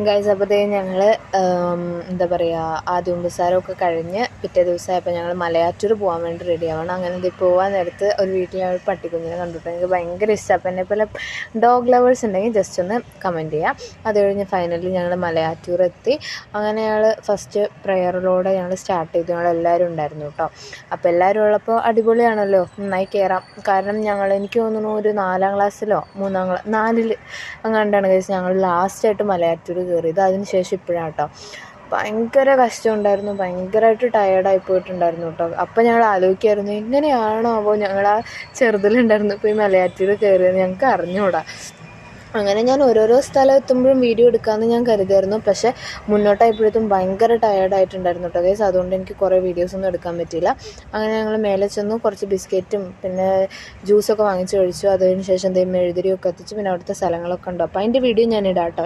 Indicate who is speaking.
Speaker 1: Guys അപ്പോഴത്തേക്കും ഞങ്ങൾ എന്താ പറയുക ആദ്യം ഉപസാരമൊക്കെ കഴിഞ്ഞ് പിറ്റേ ദിവസമായപ്പോൾ ഞങ്ങൾ മലയാറ്റൂർ പോകാൻ വേണ്ടി റെഡി ആവണം. അങ്ങനെ ഇത് പോകാൻ നേരത്ത് ഒരു വീട്ടിൽ ഞങ്ങൾ പട്ടിക്കുഞ്ഞിനെ കണ്ടിട്ട് എനിക്ക് ഭയങ്കര ഇഷ്ടമാണ്. അപ്പോൾ എന്നെപ്പോലെ ഡോഗ് ലവേഴ്സ് ഉണ്ടെങ്കിൽ ജസ്റ്റ് ഒന്ന് കമൻറ്റ് ചെയ്യാം. അത് കഴിഞ്ഞ് ഫൈനലി ഞങ്ങൾ മലയാറ്റൂർ എത്തി. അങ്ങനെ ഞങ്ങൾ ഫസ്റ്റ് പ്രയറിലൂടെ ഞങ്ങൾ സ്റ്റാർട്ട് ചെയ്തു. ഞങ്ങളെല്ലാവരും ഉണ്ടായിരുന്നു കേട്ടോ. അപ്പോൾ എല്ലാവരും ഉള്ളപ്പോൾ അടിപൊളിയാണല്ലോ, നന്നായി കയറാം. കാരണം എനിക്ക് തോന്നുന്നു ഒരു 4ാം ക്ലാസ്സിലോ 4ൽ അങ്ങാണ്ടാണ് ഗൈസ് ഞങ്ങൾ ലാസ്റ്റായിട്ട് മലയാറ്റൂർ കയറിയത്. അതിന് ശേഷം ഇപ്പോഴാണ് കേട്ടോ. ഭയങ്കര കഷ്ടമുണ്ടായിരുന്നു, ഭയങ്കരമായിട്ട് ടയേർഡായി പോയിട്ടുണ്ടായിരുന്നു കേട്ടോ. അപ്പം ഞങ്ങൾ ആലോചിക്കുമായിരുന്നു എങ്ങനെയാണോ അപ്പോൾ ഞങ്ങൾ ആ ചെറുതിലുണ്ടായിരുന്നു ഇപ്പോൾ ഈ മലയാറ്റൂർ കയറിയത് ഞങ്ങൾക്ക് അറിഞ്ഞുകൂടാ. അങ്ങനെ ഞാൻ ഓരോരോ സ്ഥലം എത്തുമ്പോഴും വീഡിയോ എടുക്കാമെന്ന് ഞാൻ കരുതായിരുന്നു. പക്ഷേ മുന്നോട്ടായപ്പോഴത്തും ഭയങ്കര ടയേർഡായിട്ടുണ്ടായിരുന്നു കേട്ടോ ഗൈസ്. അതുകൊണ്ട് എനിക്ക് കുറേ വീഡിയോസൊന്നും എടുക്കാൻ പറ്റിയില്ല. അങ്ങനെ ഞങ്ങൾ മേലെ ചെന്നു, കുറച്ച് ബിസ്ക്കറ്റും പിന്നെ ജ്യൂസൊക്കെ വാങ്ങിച്ച് കഴിച്ചു. അതിന് ശേഷം എന്തെങ്കിലും മെഴുതിരിയൊക്കെ എത്തിച്ചു. പിന്നെ അവിടുത്തെ സ്ഥലങ്ങളൊക്കെ ഉണ്ടോ അപ്പോൾ അതിൻ്റെ വീഡിയോ ഞാൻ ഇടാം കേട്ടോ.